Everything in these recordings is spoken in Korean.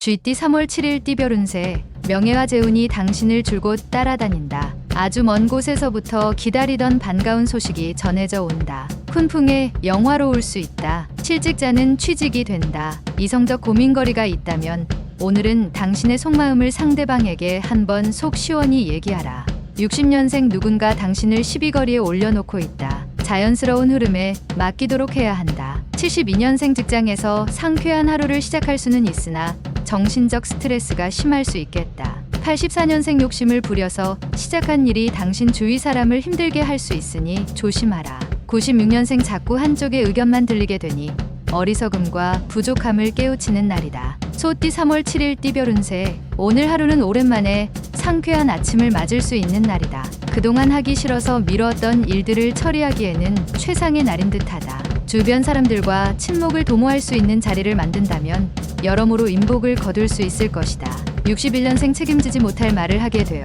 쥐띠 3월 7일 띠별 운세. 명예와 재운이 당신을 줄곧 따라다닌다. 아주 먼 곳에서부터 기다리던 반가운 소식이 전해져 온다. 훈풍에 영화로울 수 있다. 실직자는 취직이 된다. 이성적 고민거리가 있다면 오늘은 당신의 속마음을 상대방에게 한번 속 시원히 얘기하라. 60년생 누군가 당신을 시비거리에 올려놓고 있다. 자연스러운 흐름에 맡기도록 해야 한다. 72년생 직장에서 상쾌한 하루를 시작할 수는 있으나 정신적 스트레스가 심할 수 있겠다. 84년생 욕심을 부려서 시작한 일이 당신 주위 사람을 힘들게 할 수 있으니 조심하라. 96년생 자꾸 한쪽의 의견만 들리게 되니 어리석음과 부족함을 깨우치는 날이다. 소띠 3월 7일 띠별 운세. 오늘 하루는 오랜만에 상쾌한 아침을 맞을 수 있는 날이다. 그동안 하기 싫어서 미뤘던 일들을 처리하기에는 최상의 날인 듯하다. 주변 사람들과 친목을 도모할 수 있는 자리를 만든다면 여러모로 인복을 거둘 수 있을 것이다. 61년생 책임지지 못할 말을 하게 되어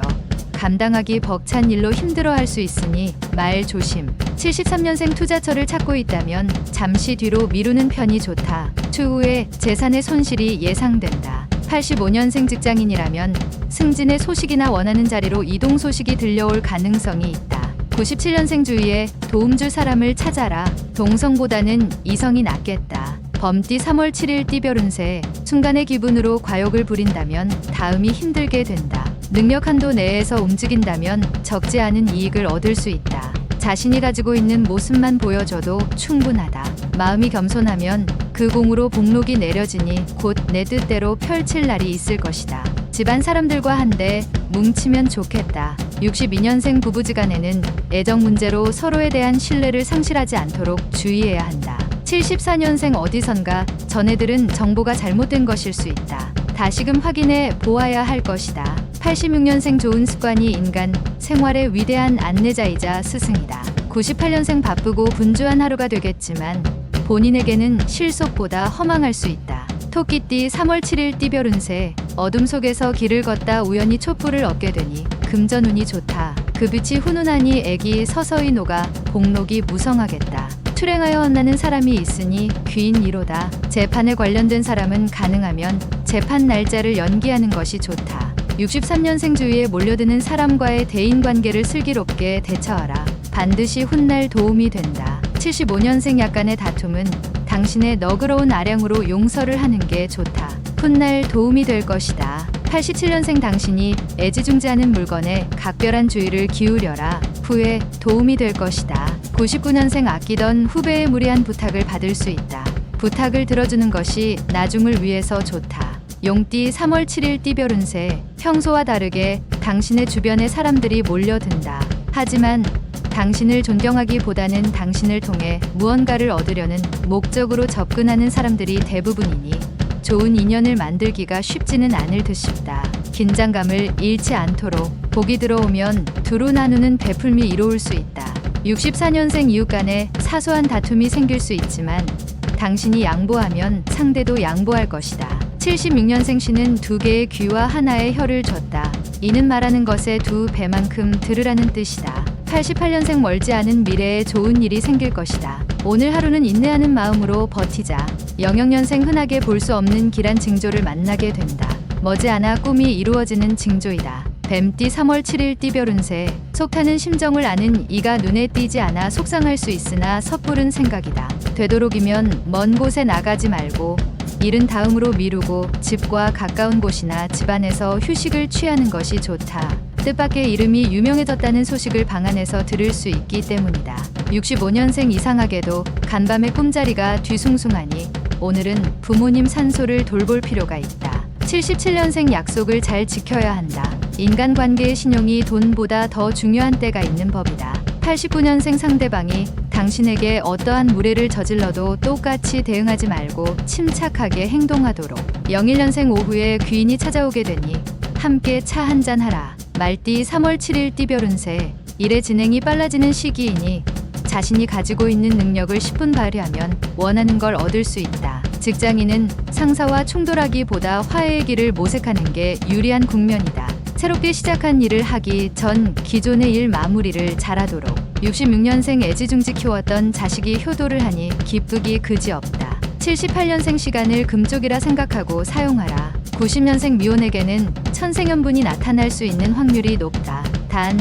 감당하기 벅찬 일로 힘들어할 수 있으니 말 조심. 73년생 투자처를 찾고 있다면 잠시 뒤로 미루는 편이 좋다. 추후에 재산의 손실이 예상된다. 85년생 직장인이라면 승진의 소식이나 원하는 자리로 이동 소식이 들려올 가능성이 있다. 97년생 주위에 도움줄 사람을 찾아라. 동성보다는 이성이 낫겠다. 범띠 3월 7일 띠별 운세. 순간의 기분으로 과욕을 부린다면 다음이 힘들게 된다. 능력 한도 내에서 움직인다면 적지 않은 이익을 얻을 수 있다. 자신이 가지고 있는 모습만 보여줘도 충분하다. 마음이 겸손하면 그 공으로 복록이 내려지니 곧 내 뜻대로 펼칠 날이 있을 것이다. 집안 사람들과 한데 뭉치면 좋겠다. 62년생 부부지간에는 애정 문제로 서로에 대한 신뢰를 상실하지 않도록 주의해야 한다. 74년생 어디선가 전해 들은 정보가 잘못된 것일 수 있다. 다시금 확인해 보아야 할 것이다. 86년생 좋은 습관이 인간 생활의 위대한 안내자이자 스승이다. 98년생 바쁘고 분주한 하루가 되겠지만 본인에게는 실속보다 허망할 수 있다. 토끼띠 3월 7일 띠별 운세. 어둠 속에서 길을 걷다 우연히 촛불을 얻게 되니 금전운이 좋다. 그 빛이 훈훈하니 액이 서서히 녹아 복록이 무성하겠다. 출행하여 혼나는 사람이 있으니 귀인 이로다. 재판에 관련된 사람은 가능하면 재판 날짜를 연기하는 것이 좋다. 63년생 주위에 몰려드는 사람과의 대인관계를 슬기롭게 대처하라. 반드시 훗날 도움이 된다. 75년생 약간의 다툼은 당신의 너그러운 아량으로 용서를 하는 게 좋다. 훗날 도움이 될 것이다. 87년생 당신이 애지중지하는 물건에 각별한 주의를 기울여라. 후에 도움이 될 것이다. 99년생 아끼던 후배의 무리한 부탁을 받을 수 있다. 부탁을 들어주는 것이 나중을 위해서 좋다. 용띠 3월 7일 띠별 운세. 평소와 다르게 당신의 주변에 사람들이 몰려든다. 하지만 당신을 존경하기보다는 당신을 통해 무언가를 얻으려는 목적으로 접근하는 사람들이 대부분이니 좋은 인연을 만들기가 쉽지는 않을 듯 싶다. 긴장감을 잃지 않도록. 복이 들어오면 두루 나누는 베풀미 이로울 수 있다. 64년생 이웃 간에 사소한 다툼이 생길 수 있지만 당신이 양보하면 상대도 양보할 것이다. 76년생 씨는 두 개의 귀와 하나의 혀를 줬다. 이는 말하는 것의 두 배만큼 들으라는 뜻이다. 88년생 멀지 않은 미래에 좋은 일이 생길 것이다. 오늘 하루는 인내하는 마음으로 버티자. 00년생 흔하게 볼 수 없는 길한 징조를 만나게 된다. 머지않아 꿈이 이루어지는 징조이다. 뱀띠 3월 7일 띠별 운세. 속타는 심정을 아는 이가 눈에 띄지 않아 속상할 수 있으나 섣부른 생각이다. 되도록이면 먼 곳에 나가지 말고 일은 다음으로 미루고 집과 가까운 곳이나 집안에서 휴식을 취하는 것이 좋다. 뜻밖의 이름이 유명해졌다는 소식을 방 안에서 들을 수 있기 때문이다. 65년생 이상하게도 간밤에 꿈자리가 뒤숭숭하니 오늘은 부모님 산소를 돌볼 필요가 있다. 77년생 약속을 잘 지켜야 한다. 인간관계의 신용이 돈보다 더 중요한 때가 있는 법이다. 89년생 상대방이 당신에게 어떠한 무례를 저질러도 똑같이 대응하지 말고 침착하게 행동하도록. 01년생 오후에 귀인이 찾아오게 되니 함께 차 한잔 하라. 말띠 3월 7일 띠별 운세. 일의 진행이 빨라지는 시기이니 자신이 가지고 있는 능력을 10분 발휘하면 원하는 걸 얻을 수 있다. 직장인은 상사와 충돌하기보다 화해의 길을 모색하는 게 유리한 국면이다. 새롭게 시작한 일을 하기 전 기존의 일 마무리를 잘하도록. 66년생 애지중지 키웠던 자식이 효도를 하니 기쁘기 그지없다. 78년생 시간을 금쪽이라 생각하고 사용하라. 90년생 미혼에게는 천생연분이 나타날 수 있는 확률이 높다. 단,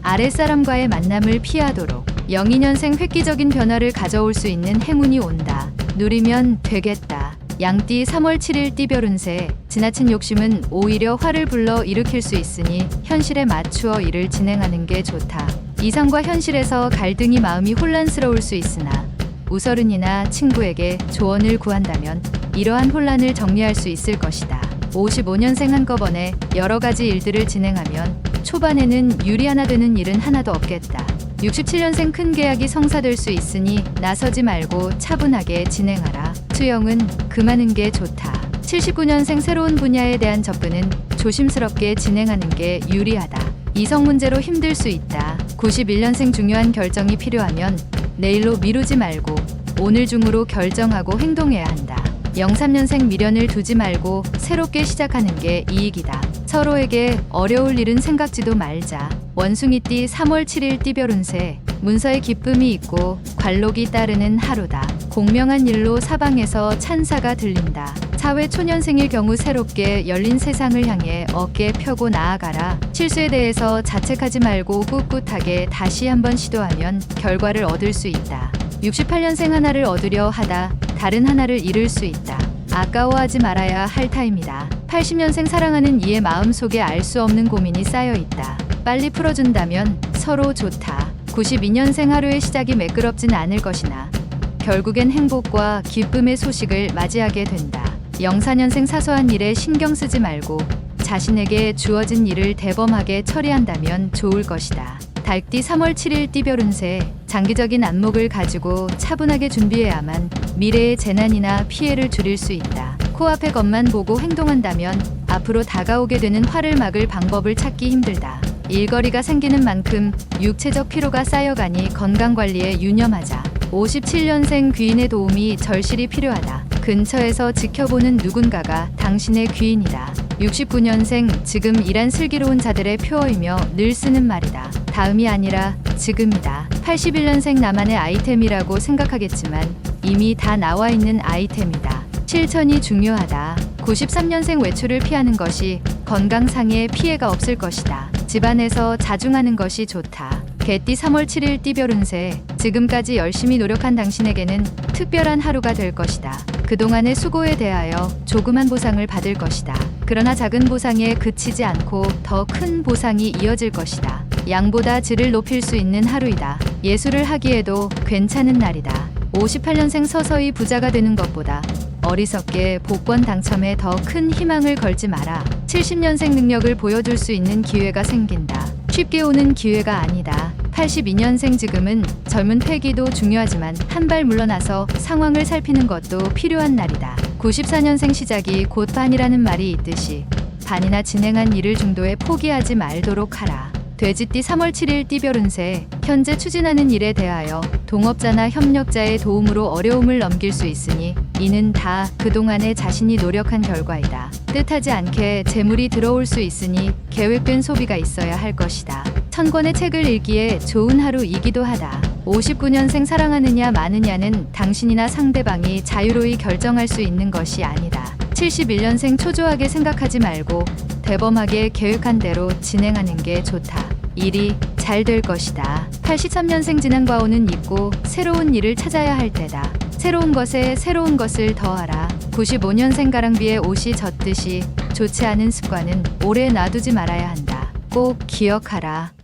아랫사람과의 만남을 피하도록. 02년생 획기적인 변화를 가져올 수 있는 행운이 온다. 누리면 되겠다. 양띠 3월 7일 띠별 운세. 지나친 욕심은 오히려 화를 불러 일으킬 수 있으니 현실에 맞추어 일을 진행하는 게 좋다. 이상과 현실에서 갈등이 마음이 혼란스러울 수 있으나 우서른이나 친구에게 조언을 구한다면 이러한 혼란을 정리할 수 있을 것이다. 55년생 한꺼번에 여러 가지 일들을 진행하면 초반에는 유리 하나 되는 일은 하나도 없겠다. 67년생 큰 계약이 성사될 수 있으니 나서지 말고 차분하게 진행하라. 수영은 금하는 게 좋다. 79년생 새로운 분야에 대한 접근은 조심스럽게 진행하는 게 유리하다. 이성 문제로 힘들 수 있다. 91년생 중요한 결정이 필요하면 내일로 미루지 말고 오늘 중으로 결정하고 행동해야 한다. 03년생 미련을 두지 말고 새롭게 시작하는 게 이익이다. 서로에게 어려울 일은 생각지도 말자. 원숭이띠 3월 7일 띠별 운세. 문서에 기쁨이 있고 관록이 따르는 하루다. 공명한 일로 사방에서 찬사가 들린다. 사회 초년생일 경우 새롭게 열린 세상을 향해 어깨 펴고 나아가라. 실수에 대해서 자책하지 말고 꿋꿋하게 다시 한번 시도하면 결과를 얻을 수 있다. 68년생 하나를 얻으려 하다 다른 하나를 잃을 수 있다. 아까워하지 말아야 할 타임이다. 80년생 사랑하는 이의 마음속에 알 수 없는 고민이 쌓여 있다. 빨리 풀어준다면 서로 좋다. 92년생 하루의 시작이 매끄럽진 않을 것이나 결국엔 행복과 기쁨의 소식을 맞이하게 된다. 04년생 사소한 일에 신경 쓰지 말고 자신에게 주어진 일을 대범하게 처리한다면 좋을 것이다. 달띠 3월 7일 띠별 운세. 장기적인 안목을 가지고 차분하게 준비해야만 미래의 재난이나 피해를 줄일 수 있다. 코앞의 것만 보고 행동한다면 앞으로 다가오게 되는 화를 막을 방법을 찾기 힘들다. 일거리가 생기는 만큼 육체적 피로가 쌓여가니 건강관리에 유념하자. 57년생 귀인의 도움이 절실히 필요하다. 근처에서 지켜보는 누군가가 당신의 귀인이다. 69년생 지금 이란 슬기로운 자들의 표어이며 늘 쓰는 말이다. 다음이 아니라 지금이다. 81년생 나만의 아이템이라고 생각하겠지만 이미 다 나와 있는 아이템이다. 실천이 중요하다. 93년생 외출을 피하는 것이 건강상의 피해가 없을 것이다. 집안에서 자중하는 것이 좋다. 개띠 3월 7일 띠별 운세. 지금까지 열심히 노력한 당신에게는 특별한 하루가 될 것이다. 그동안의 수고에 대하여 조그만 보상을 받을 것이다. 그러나 작은 보상에 그치지 않고 더 큰 보상이 이어질 것이다. 양보다 질을 높일 수 있는 하루이다. 예술을 하기에도 괜찮은 날이다. 58년생 서서히 부자가 되는 것보다 어리석게 복권 당첨에 더 큰 희망을 걸지 마라. 70년생 능력을 보여줄 수 있는 기회가 생긴다. 쉽게 오는 기회가 아니다. 82년생 지금은 젊은 패기도 중요하지만 한 발 물러나서 상황을 살피는 것도 필요한 날이다. 94년생 시작이 곧 반이라는 말이 있듯이 반이나 진행한 일을 중도에 포기하지 말도록 하라. 돼지띠 3월 7일 띠별 운세. 현재 추진하는 일에 대하여 동업자나 협력자의 도움으로 어려움을 넘길 수 있으니 이는 다 그동안에 자신이 노력한 결과이다. 뜻하지 않게 재물이 들어올 수 있으니 계획된 소비가 있어야 할 것이다. 1000권의 책을 읽기에 좋은 하루이기도 하다. 59년생 사랑하느냐 마느냐는 당신이나 상대방이 자유로이 결정할 수 있는 것이 아니다. 71년생 초조하게 생각하지 말고 대범하게 계획한 대로 진행하는 게 좋다. 일이 잘 될 것이다. 83년생 지난과 오는 있고 새로운 일을 찾아야 할 때다. 새로운 것에 새로운 것을 더하라. 95년생 가랑비에 옷이 젖듯이 좋지 않은 습관은 오래 놔두지 말아야 한다. 꼭 기억하라.